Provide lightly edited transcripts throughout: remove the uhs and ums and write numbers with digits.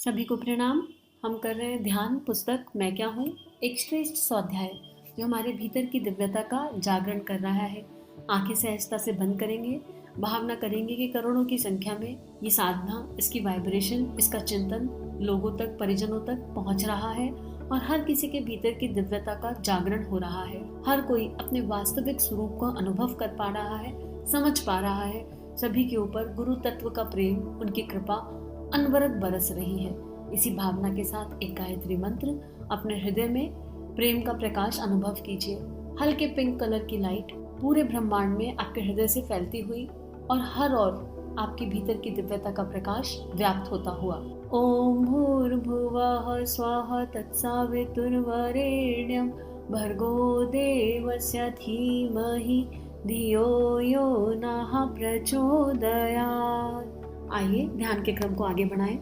सभी को प्रणाम। हम कर रहे हैं ध्यान पुस्तक मैं क्या हूँ, एक श्रेष्ठ स्वाध्याय जो हमारे भीतर की दिव्यता का जागरण कर रहा है। आंखें सहजता से बंद करेंगे, भावना करेंगे कि करोड़ों की संख्या में ये साधना, इसकी वाइब्रेशन, इसका चिंतन लोगों तक, परिजनों तक पहुंच रहा है और हर किसी के भीतर की दिव्यता का जागरण हो रहा है। हर कोई अपने वास्तविक स्वरूप को अनुभव कर पा रहा है, समझ पा रहा है। सभी के ऊपर गुरु तत्व का प्रेम, उनकी कृपा अनवरत बरस रही है। इसी भावना के साथ एक गायत्री मंत्र अपने हृदय में प्रेम का प्रकाश अनुभव कीजिए। हल्के पिंक कलर की लाइट पूरे ब्रह्मांड में आपके हृदय से फैलती हुई और हर ओर आपके भीतर की दिव्यता का प्रकाश व्याप्त होता हुआ। ओम भूर्भुवः स्वः तत्सवितुर्वरेण्यं भर्गो देवस्य धीमहि धियो यो नः प्रचोदयात्। आइए ध्यान के क्रम को आगे बढ़ाएं।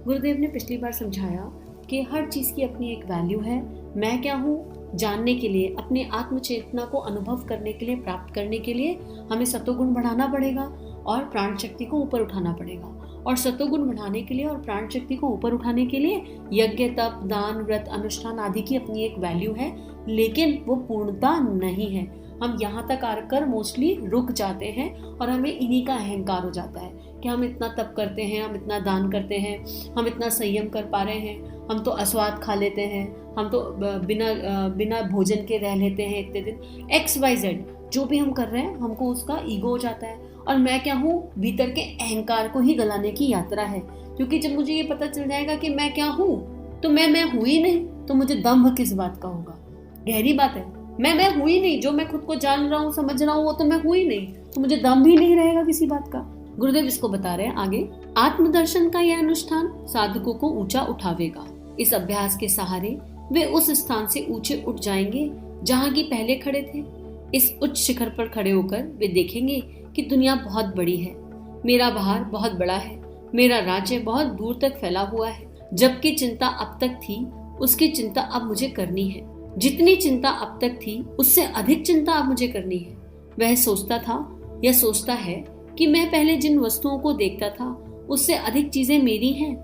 गुरुदेव ने पिछली बार समझाया कि हर चीज की अपनी एक वैल्यू है। मैं क्या हूँ जानने के लिए, अपने आत्म चेतना को अनुभव करने के लिए, प्राप्त करने के लिए हमें सतोगुण बढ़ाना पड़ेगा और प्राण शक्ति को ऊपर उठाना पड़ेगा। और सतोगुण बढ़ाने के लिए और प्राण शक्ति को ऊपर उठाने के लिए यज्ञ, तप, दान, व्रत, अनुष्ठान आदि की अपनी एक वैल्यू है, लेकिन वो पूर्णता नहीं है। हम यहाँ तक आकर मोस्टली रुक जाते हैं और हमें इन्हीं का अहंकार हो जाता है कि हम इतना तप करते हैं, हम इतना दान करते हैं, हम इतना संयम कर पा रहे हैं, हम तो अस्वाद खा लेते हैं, हम तो बिना भोजन के रह लेते हैं इतने दिन। XYZ जो भी हम कर रहे हैं, हमको उसका ईगो हो जाता है। और मैं क्या हूँ भीतर के अहंकार को ही गलाने की यात्रा है। क्योंकि जब मुझे ये पता चल जाएगा कि मैं क्या हूँ, तो मैं हुई ही नहीं, तो मुझे दम्भ किस बात का होगा। गहरी बात है। मैं हुई ही नहीं, जो मैं खुद को जान रहा हूँ, समझ रहा हूँ, वो तो मैं हुई ही नहीं, तो मुझे दम भी नहीं रहेगा किसी बात का। गुरुदेव इसको बता रहे हैं आगे। आत्मदर्शन का यह अनुष्ठान साधकों को ऊंचा उठावेगा। इस अभ्यास के सहारे वे उस स्थान से ऊंचे उठ जाएंगे जहाँ की पहले खड़े थे। इस उच्च शिखर पर खड़े होकर वे देखेंगे कि दुनिया बहुत बड़ी है, मेरा बाहर बहुत बड़ा है, मेरा राज्य बहुत दूर तक फैला हुआ है। जबकि चिंता अब तक थी, उसकी चिंता अब मुझे करनी है। जितनी चिंता अब तक थी, उससे अधिक चिंता अब मुझे करनी है। वह सोचता था या सोचता है कि मैं पहले जिन वस्तुओं को देखता था उससे अधिक चीजें मेरी हैं।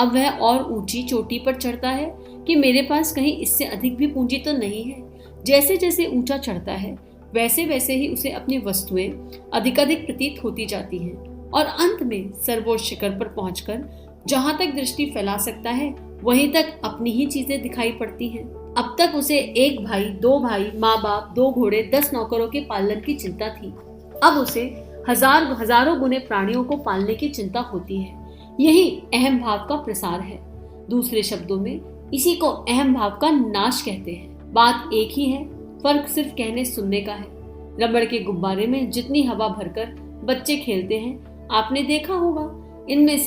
अब वह और ऊंची चोटी पर चढ़ता है कि मेरे पास कहीं इससे अधिक भी पूंजी तो नहीं है। जैसे जैसे ऊंचा चढ़ता है, वैसे वैसे ही उसे अपनी वस्तुएं अधिकाधिक प्रतीत होती जाती हैं और अंत में सर्वोच्च शिखर पर पहुंचकर जहां तक दृष्टि फैला सकता है, वहीं तक अपनी ही चीजें दिखाई पड़ती हैं। अब तक उसे एक भाई, दो भाई, माँ बाप, 2 घोड़े, 10 नौकरों के पालन की चिंता थी। अब उसे हजारों गुने प्राणियों को पालने की चिंता होती है। यही अहम भाव का प्रसार है। दूसरे शब्दों में इसी को अहम भाव का नाश कहते हैं। बात एक ही है, फर्क सिर्फ कहने सुनने का है। रबड़ के गुब्बारे में जितनी हवा भरकर बच्चे खेलते हैं, आपने देखा होगा। इनमें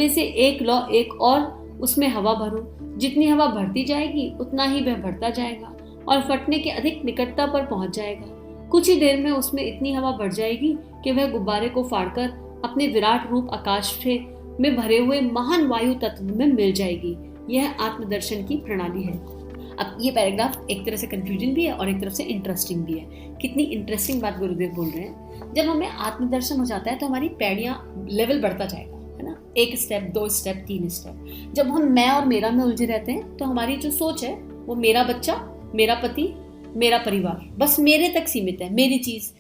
से एक लो एक और उसमें हवा भरो, जितनी हवा भरती जाएगी उतना ही वह बढ़ता जाएगा और फटने के अधिक निकटता पर पहुंच जाएगा। कुछ ही देर में उसमें इतनी हवा बढ़ जाएगी कि वह गुब्बारे को फाड़कर अपने विराट रूप आकाश में भरे हुए महान वायु तत्व में मिल जाएगी। यह आत्मदर्शन की प्रणाली है। अब ये पैराग्राफ एक तरह से कंफ्यूजिंग भी है और एक तरफ से इंटरेस्टिंग भी है। कितनी इंटरेस्टिंग बात गुरुदेव बोल रहे हैं। जब हमें आत्मदर्शन हो जाता है तो हमारी पैड़ियां लेवल बढ़ता जाएगा, है ना। 1 स्टेप, 2 स्टेप, 3 स्टेप। जब हम मैं और मेरा में उलझे रहते हैं तो हमारी जो सोच है वो मेरा बच्चा, मेरा पति, मेरा परिवार, बस मेरे तक सीमित है। मेरी चीज,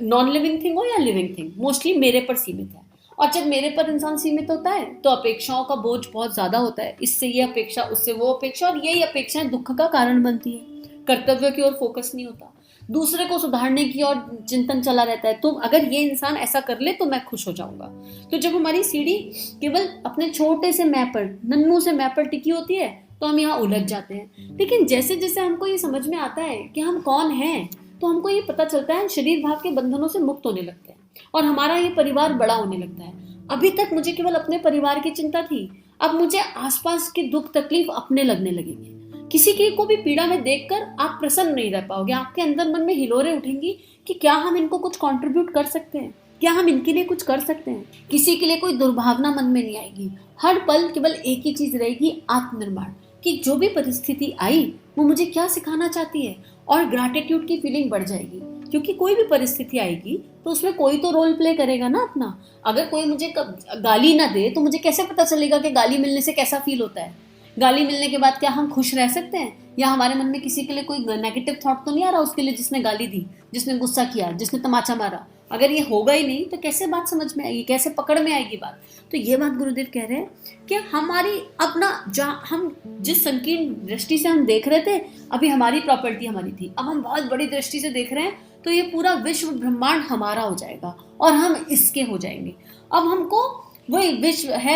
नॉन लिविंग थिंग हो या लिविंग थिंग, मोस्टली मेरे पर सीमित है। और जब मेरे पर इंसान सीमित होता है तो अपेक्षाओं का बोझ बहुत ज्यादा होता है। इससे ये अपेक्षा, उससे वो अपेक्षा, और यही अपेक्षाएं दुख का कारण बनती है। कर्तव्य की ओर फोकस नहीं होता, दूसरे को सुधारने की ओर चिंतन चला रहता है। तो अगर ये इंसान ऐसा कर ले तो मैं खुश हो जाऊंगा। तो जब हमारी सीढ़ी केवल अपने छोटे से मैं पर, नन्नू से मैं पर टिकी होती है तो हम यहाँ उलझ जाते हैं। लेकिन जैसे जैसे हमको ये समझ में आता है कि हम कौन हैं, तो हमको ये पता चलता है, शरीर भाव के बंधनों से मुक्त होने लगते हैं और हमारा ये परिवार बड़ा होने लगता है। अभी तक मुझे केवल अपने परिवार की चिंता थी, अब मुझे आसपास के दुख तकलीफ अपने लगने लगेंगे। किसी की को भी पीड़ा में देखकर आप प्रसन्न नहीं रह पाओगे। आपके अंदर मन में हिलोरें उठेंगी कि क्या हम इनको कुछ कंट्रीब्यूट कर सकते हैं, क्या हम इनके लिए कुछ कर सकते हैं। किसी के लिए कोई दुर्भावना मन में नहीं आएगी। हर पल केवल एक ही चीज रहेगी, आत्मनिर्माण, कि जो भी परिस्थिति आई वो मुझे क्या सिखाना चाहती है, और ग्रैटिट्यूड की फीलिंग बढ़ जाएगी। क्योंकि कोई भी परिस्थिति आएगी तो उसमें कोई तो रोल प्ले करेगा ना अपना। अगर कोई मुझे गाली ना दे तो मुझे कैसे पता चलेगा कि गाली मिलने से कैसा फील होता है? गाली मिलने के बाद क्या हम खुश रह सकते हैं? या हमारे मन में किसी के लिए कोई नेगेटिव थॉट तो नहीं आ रहा उसके लिए, जिसने गाली दी, जिसने गुस्सा किया, जिसने तमाचा मारा? अगर ये होगा ही नहीं तो कैसे बात समझ में आएगी, कैसे पकड़ में आएगी बात? तो ये बात गुरुदेव कह रहे हैं कि हमारी अपना हम जिस संकीर्ण दृष्टि से हम देख रहे थे, अभी हमारी प्रॉपर्टी हमारी थी, अब हम बहुत बड़ी दृष्टि से देख रहे हैं तो ये पूरा विश्व ब्रह्मांड हमारा हो जाएगा और हम इसके हो जाएंगे। अब हमको वही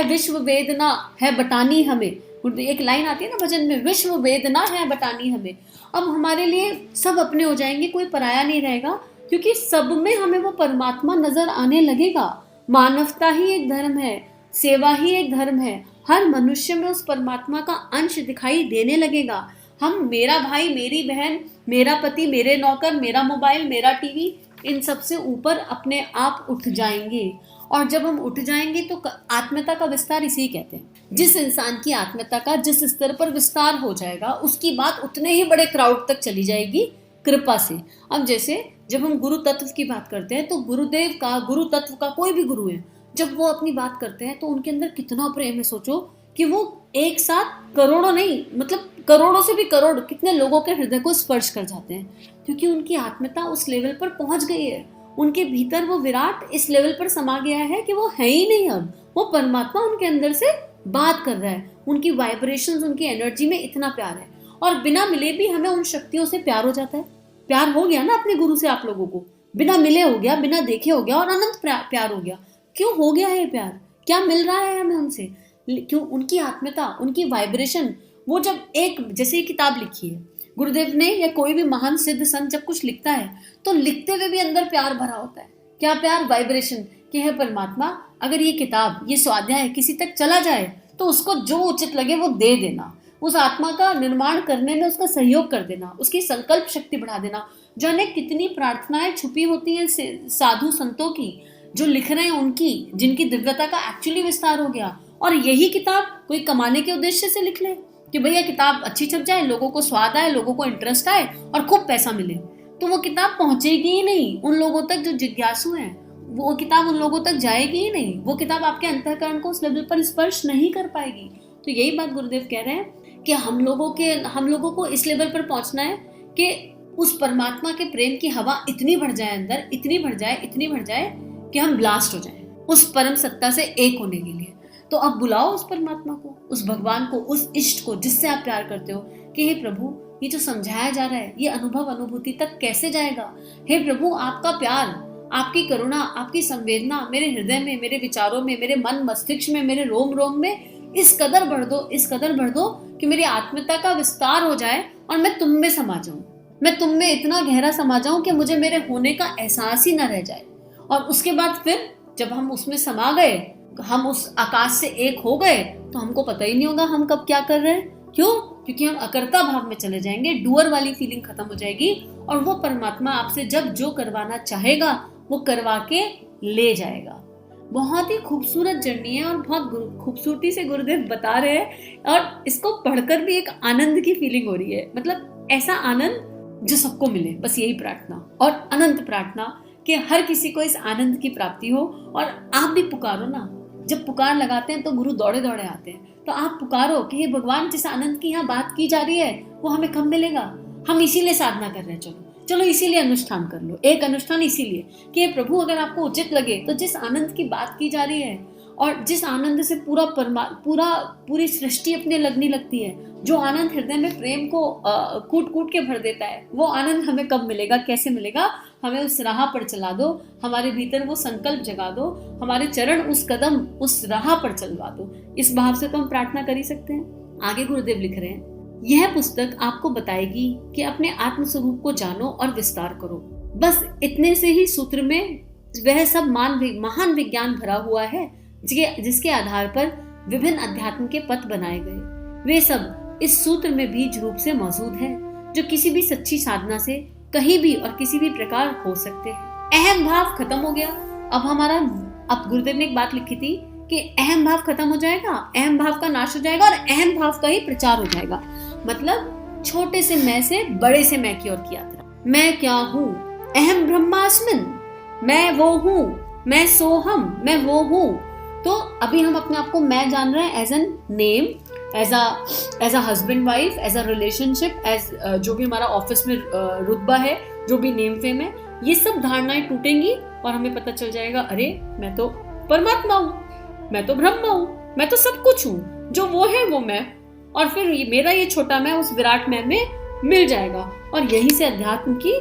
विश्व वेदना है बटानी हमें, एक लाइन आती है ना भजन में, विश्व वेदना है बटानी हमें। अब हमारे लिए सब अपने हो जाएंगे, कोई पराया नहीं रहेगा, क्योंकि सब में हमें वो परमात्मा नजर आने लगेगा। मानवता ही एक धर्म है, सेवा ही एक धर्म है, हर मनुष्य में उस परमात्मा का अंश दिखाई देने लगेगा। हम मेरा भाई, मेरी बहन, मेरा पति, मेरे नौकर, मेरा मोबाइल, मेरा टीवी, इन सब से ऊपर अपने आप उठ जाएंगे। और जब हम उठ जाएंगे तो आत्मता का विस्तार इसी कहते हैं। जिस इंसान की आत्मता का जिस स्तर पर विस्तार हो जाएगा, उसकी बात उतने ही बड़े क्राउड तक चली जाएगी कृपा से। अब जैसे जब हम गुरु तत्व की बात करते हैं तो गुरुदेव का, गुरु तत्व का कोई भी गुरु है, जब वो अपनी बात करते हैं तो उनके अंदर कितना प्रेम है। सोचो कि वो एक साथ करोड़ों नहीं, मतलब करोड़ों से भी करोड़ कितने लोगों के हृदय को स्पर्श कर जाते हैं, क्योंकि उनकी आत्मता उस लेवल पर पहुंच गई है। उनके भीतर वो विराट इस लेवल पर समा गया है कि वो है ही नहीं, अब वो परमात्मा उनके अंदर से बात कर रहा है। उनकी वाइब्रेशंस, उनकी एनर्जी में इतना प्यार है, और बिना मिले भी हमें उन शक्तियों से प्यार हो जाता है। प्यार हो गया ना अपने गुरु से, आप लोगों को बिना मिले हो गया, बिना देखे हो गया, और अनंत प्यार हो गया। क्यों हो गया है प्यार? क्या मिल रहा है हमें उनसे? क्यों? उनकी आत्मता, उनकी वाइब्रेशन। वो जब एक जैसे किताब लिखी है गुरुदेव ने, या कोई भी महान सिद्ध संत जब कुछ लिखता है तो लिखते हुए भी अंदर प्यार भरा होता है। क्या प्यार? वाइब्रेशन कि है परमात्मा, अगर ये किताब, ये स्वाध्याय किसी तक चला जाए तो उसको जो उचित लगे वो दे देना, उस आत्मा का निर्माण करने में उसका सहयोग कर देना, उसकी संकल्प शक्ति बढ़ा देना। जाने कितनी प्रार्थनाएं छुपी होती हैं साधु संतों की, जो लिख रहे हैं उनकी, जिनकी दिव्यता का एक्चुअली विस्तार हो गया। और यही किताब कोई कमाने के उद्देश्य से लिख ले कि भैया किताब अच्छी छप जाए, लोगों को स्वाद आए, लोगों को इंटरेस्ट आए और खूब पैसा मिले, तो वो किताब पहुंचेगी ही नहीं उन लोगों तक जो जिज्ञासु हैं। वो किताब उन लोगों तक जाएगी ही नहीं, वो किताब आपके अंतःकरण को उस लेवल पर स्पर्श नहीं कर पाएगी। तो यही बात गुरुदेव कह रहे हैं कि हम लोगों को इस लेवल पर पहुंचना है कि उस परमात्मा के प्रेम की हवा इतनी बढ़ जाए अंदर, इतनी बढ़ जाए कि हम ब्लास्ट हो जाएं उस परम सत्ता से एक होने के लिए। तो अब बुलाओ उस परमात्मा को, उस भगवान को, उस इष्ट को जिससे आप प्यार करते हो कि हे प्रभु, ये जो समझाया जा रहा है ये अनुभव अनुभूति तक कैसे जाएगा? हे प्रभु, आपका प्यार, आपकी करुणा, आपकी संवेदना मेरे हृदय में, मेरे विचारों में, मेरे मन मस्तिष्क में, मेरे रोम रोम में इस कदर भर दो कि मेरी आत्मता का विस्तार हो जाए और मैं तुम में समा जाऊं, मैं तुम में इतना गहरा समा जाऊं कि मुझे मेरे होने का एहसास ही न रह जाए। और उसके बाद फिर जब हम उसमें समा गए, हम उस आकाश से एक हो गए, तो हमको पता ही नहीं होगा हम कब क्या कर रहे हैं। क्यों? क्योंकि हम अकर्ता भाव में चले जाएंगे, डूअर वाली फीलिंग खत्म हो जाएगी, और वो परमात्मा आपसे जब जो करवाना चाहेगा वो करवा के ले जाएगा। बहुत ही खूबसूरत जर्नी है और बहुत खूबसूरती से गुरुदेव बता रहे हैं, और इसको पढ़कर भी एक आनंद की फीलिंग हो रही है। मतलब ऐसा आनंद जो सबको मिले, बस यही प्रार्थना और अनंत प्रार्थना कि हर किसी को इस आनंद की प्राप्ति हो। और आप भी पुकारो ना, जब पुकार लगाते हैं तो गुरु दौड़े दौड़े आते हैं, तो आप पुकारो कि हे भगवान, जिस आनंद की यहाँ बात की जा रही है वो हमें कब मिलेगा? हम इसीलिए साधना कर रहे हैं, चलो इसीलिए अनुष्ठान कर लो, एक अनुष्ठान इसीलिए कि प्रभु अगर आपको उचित लगे तो जिस आनंद की बात की जा रही है और जिस आनंद से पूरी सृष्टि अपने लगने लगती है, जो आनंद हृदय में प्रेम को कूट कूट के भर देता है, वो आनंद हमें कब मिलेगा, कैसे मिलेगा? हमें उस राह पर चला दो, हमारे भीतर वो संकल्प जगा दो, हमारे चरण उस कदम उस राह पर चलवा दो। इस भाव से तो हम प्रार्थना कर ही सकते हैं। आगे गुरुदेव लिख रहे हैं, यह पुस्तक आपको बताएगी कि अपने आत्म स्वरूप को जानो और विस्तार करो। बस इतने से ही सूत्र में वह सब महान विज्ञान भरा हुआ है जिसके आधार पर विभिन्न अध्यात्म के पथ बनाए गए। वे सब इस सूत्र में बीज रूप से मौजूद है, जो किसी भी सच्ची साधना से कहीं भी और किसी भी प्रकार हो सकते हैं। अहम भाव खत्म हो गया। अब गुरुदेव ने एक बात लिखी थी कि अहम भाव खत्म हो जाएगा, अहम भाव का नाश हो जाएगा और अहम भाव का ही प्रचार हो जाएगा। मतलब छोटे से मैं से बड़े से मैं की ओर की यात्रा। मैं क्या हूँ अहम ब्रह्मास्मिन, मैं वो हूँ, मैं सोहम, मैं वो हूँ। तो अभी हम अपने आप को मैं जान रहे हैं as an name, as a husband wife, as a relationship, as जो भी हमारा ऑफिस में रुतबा है, जो भी नेम फेम है, ये सब धारणाएं टूटेंगी और हमें पता चल जाएगा अरे मैं तो परमात्मा हूँ, मैं तो ब्रह्म हूँ, मैं तो सब कुछ हूँ, जो वो है वो मैं, और फिर मेरा ये छोटा मैं उस विराट मैं में मिल जाएगा। और यहीं से अध्यात्म की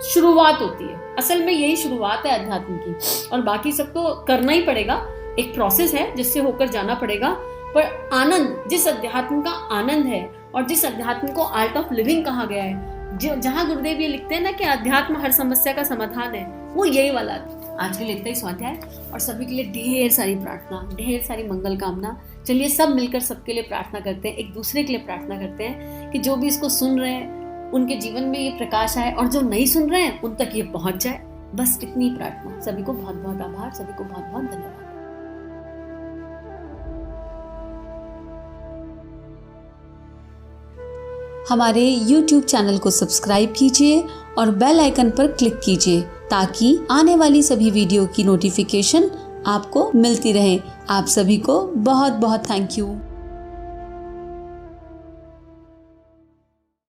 शुरुआत होती है। असल में यही शुरुआत है अध्यात्म की, और बाकी सब तो करना ही पड़ेगा, एक प्रोसेस है जिससे होकर जाना पड़ेगा। पर आनंद, जिस अध्यात्म का आनंद है और जिस अध्यात्म को आर्ट ऑफ लिविंग कहा गया है, जो जहाँ गुरुदेव ये लिखते हैं ना कि अध्यात्म हर समस्या का समाधान है, वो यही वाला। आज के लिए इतना ही स्वाध्याय, और सभी के लिए ढेर सारी प्रार्थना, ढेर सारी मंगल कामना। चलिए सब मिलकर सबके लिए प्रार्थना करते हैं, एक दूसरे के लिए प्रार्थना करते हैं कि जो भी इसको सुन रहे हैं उनके जीवन में ये प्रकाश आए, और जो नहीं सुन रहे हैं उन तक ये पहुंच जाए। बस इतनी प्रार्थना। सभी को बहुत बहुत आभार, सभी को बहुत बहुत धन्यवाद। हमारे YouTube चैनल को सब्सक्राइब कीजिए और बेल आइकन पर क्लिक कीजिए ताकि आने वाली सभी वीडियो की नोटिफिकेशन आपको मिलती रहे। आप सभी को बहुत बहुत थैंक यू।